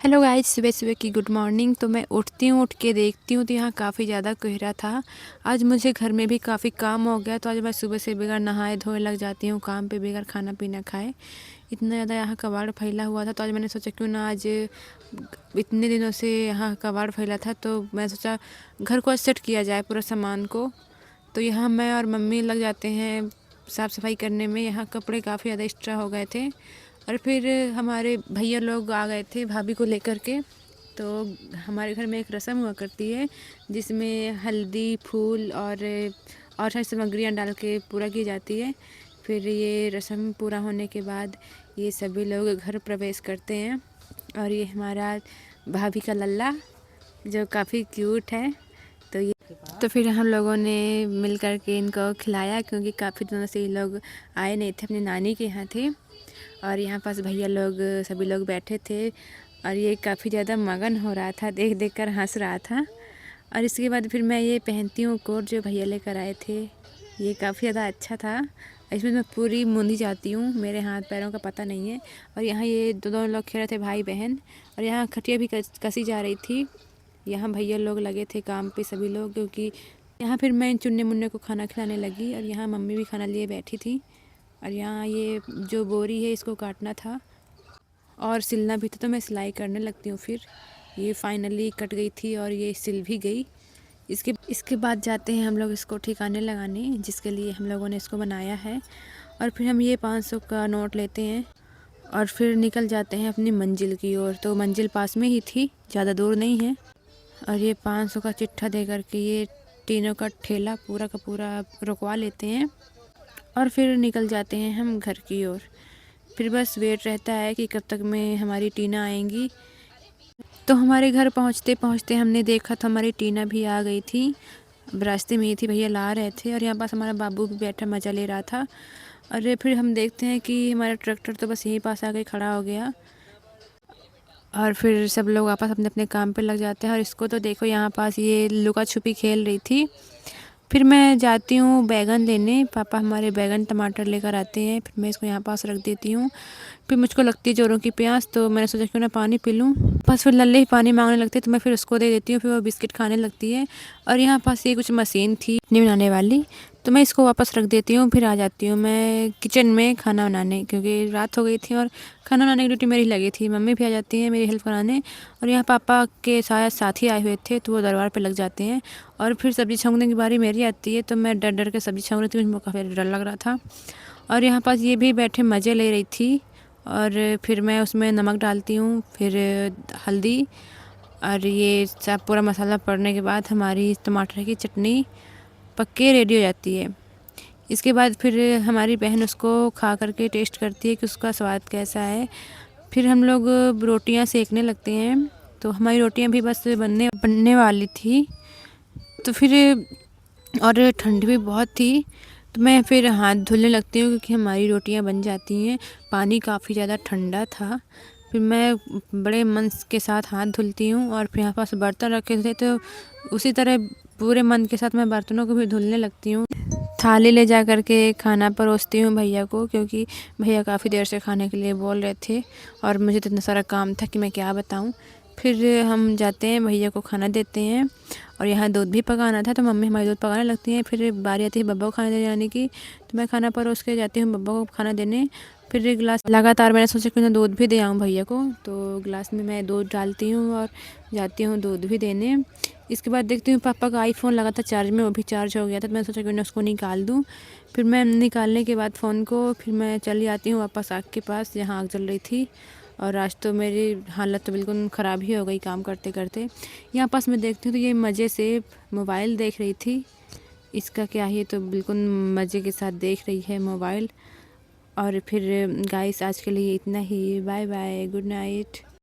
Hello guys, सुबह सुबह की गुड मॉर्निंग। तो मैं उठती हूँ, उठ के देखती हूँ तो यहाँ काफ़ी ज़्यादा कोहरा था। आज मुझे घर में भी काफ़ी काम हो गया, तो आज मैं सुबह से बगैर नहाए धोए लग जाती हूँ काम पे, बगैर खाना पीना खाए। इतना ज़्यादा यहाँ कबाड़ फैला हुआ था, तो आज मैंने सोचा क्यों ना आज इतने दिनों से यहाँ कबाड़ फैला था, तो मैं सोचा घर को सेट किया जाए पूरा सामान को। तो यहाँ मैं और मम्मी लग जाते हैं साफ़ सफाई करने में। यहाँ कपड़े काफ़ी ज़्यादा एक्स्ट्रा हो गए थे, और फिर हमारे भैया लोग आ गए थे भाभी को लेकर के। तो हमारे घर में एक रस्म हुआ करती है जिसमें हल्दी, फूल और सारी सामग्रियाँ डाल के पूरा की जाती है। फिर ये रस्म पूरा होने के बाद ये सभी लोग घर प्रवेश करते हैं, और ये हमारा भाभी का लल्ला जो काफ़ी क्यूट है। तो फिर हम लोगों ने मिल कर के इनको खिलाया, क्योंकि काफ़ी दिनों से ये लोग आए नहीं थे, अपनी नानी के यहाँ थे। और यहाँ पास भैया लोग सभी लोग बैठे थे, और ये काफ़ी ज़्यादा मगन हो रहा था, देख देख कर हंस रहा था। और इसके बाद फिर मैं ये पहनती हूँ कोट जो भैया लेकर आए थे। ये काफ़ी ज़्यादा अच्छा था, इसमें मैं पूरी मुंदी जाती हूँ, मेरे हाथ पैरों का पता नहीं है। और यहाँ ये दोनों लोग खेल रहे थे, भाई बहन। और यहाँ खटिया भी कसी जा रही थी। यहाँ भैया लोग लगे थे काम पे सभी लोग, क्योंकि यहाँ फिर मैं चुन्ने मुन्ने को खाना खिलाने लगी, और यहाँ मम्मी भी खाना लिए बैठी थी। और यहाँ ये जो बोरी है इसको काटना था और सिलना भी था, तो मैं सिलाई करने लगती हूँ। फिर ये फाइनली कट गई थी और ये सिल भी गई। इसके बाद जाते हैं हम लोग इसको ठिकाने लगाने, जिसके लिए हम लोगों ने इसको बनाया है। और फिर हम ये 500 का नोट लेते हैं और फिर निकल जाते हैं अपनी मंजिल की ओर। तो मंजिल पास में ही थी, ज़्यादा दूर नहीं है। और ये 500 का चिट्ठा दे करके ये तीनों का ठेला पूरा का पूरा रुकवा लेते हैं, और फिर निकल जाते हैं हम घर की ओर। फिर बस वेट रहता है कि कब तक में हमारी टीना आएंगी। तो हमारे घर पहुंचते पहुंचते हमने देखा तो हमारी टीना भी आ गई थी। अब रास्ते में ही थी, भैया ला रहे थे, और यहाँ पास हमारा बाबू भी बैठा मज़ा ले रहा था। और फिर हम देखते हैं कि हमारा ट्रैक्टर तो बस यहीं पास आके खड़ा हो गया, और फिर सब लोग वापस अपने अपने काम पे लग जाते हैं। और इसको तो देखो, यहाँ पास ये लुका छुपी खेल रही थी। फिर मैं जाती हूँ बैगन लेने, पापा हमारे बैगन टमाटर लेकर आते हैं। फिर मैं इसको यहाँ पास रख देती हूँ। फिर मुझको लगती है जोरों की प्यास, तो मैंने सोचा क्यों ना पानी पी लूँ। बस फिर लल्ले ही पानी मांगने लगते हैं, तो मैं फिर उसको दे देती हूँ। फिर वो बिस्किट खाने लगती है। और यहाँ पास ये कुछ मशीन थी चटनी बनाने वाली, तो मैं इसको वापस रख देती हूँ। फिर आ जाती हूँ मैं किचन में खाना बनाने, क्योंकि रात हो गई थी और खाना बनाने की ड्यूटी मेरी लगी थी। मम्मी भी आ जाती हैं मेरी हेल्प कराने, और यहाँ पापा के शायद साथी आए हुए थे, तो वो दरबार पे लग जाते हैं। और फिर सब्ज़ी छौंकने की बारी मेरी आती है, तो मैं डर डर के सब्ज़ी छौंक रही थी, मुझे काफ़ी डर लग रहा था। और यहाँ पास ये भी बैठे मज़े ले रही थी। और फिर मैं उसमें नमक डालती हूँ, फिर हल्दी, और ये सब पूरा मसाला पड़ने के बाद हमारी टमाटर की चटनी पक के रेडी हो जाती है। इसके बाद फिर हमारी बहन उसको खा करके टेस्ट करती है कि उसका स्वाद कैसा है। फिर हम लोग रोटियां सेकने लगते हैं। तो हमारी रोटियां भी बस बनने वाली थी। तो फिर और ठंड भी बहुत थी, तो मैं फिर हाथ धुलने लगती हूँ, क्योंकि हमारी रोटियां बन जाती हैं। पानी काफ़ी ज़्यादा ठंडा था। फिर मैं बड़े मन के साथ हाथ धुलती हूँ, और फिर यहाँ पास बर्तन रखे थे, तो उसी तरह पूरे मन के साथ मैं बर्तनों को भी धुलने लगती हूँ। थाली ले जा कर के खाना परोसती हूँ भैया को, क्योंकि भैया काफ़ी देर से खाने के लिए बोल रहे थे, और मुझे तो इतना सारा काम था कि मैं क्या बताऊँ। फिर हम जाते हैं भैया को खाना देते हैं, और यहाँ दूध भी पकाना था, तो मम्मी हमारी दूध पकाने लगती हैं। फिर बारी आती है बब्बा को खाना दे जाने की, तो मैं खाना परोस के जाती हूँ बब्बा को खाना देने। फिर गिलास लगातार मैंने सोचा कि मैं दूध भी दे आऊँ भैया को, तो गिलास में मैं दूध डालती हूँ और जाती हूँ दूध भी देने। इसके बाद देखती हूँ पापा का आईफोन लगा था चार्ज में, वो भी चार्ज हो गया था, तो मैंने सोचा कि मैं उसको निकाल दूँ। फिर मैं निकालने के बाद फ़ोन को फिर मैं चली आती हूँ वापस आग के पास जहाँ आग जल रही थी। और आज तो मेरी हालत तो बिल्कुल ख़राब ही हो गई काम करते करते। यहाँ पास मैं देखती हूँ तो ये मज़े से मोबाइल देख रही थी। इसका क्या है, तो बिल्कुल मज़े के साथ देख रही है मोबाइल। और फिर गाइस आज के लिए इतना ही। Bye bye, good night.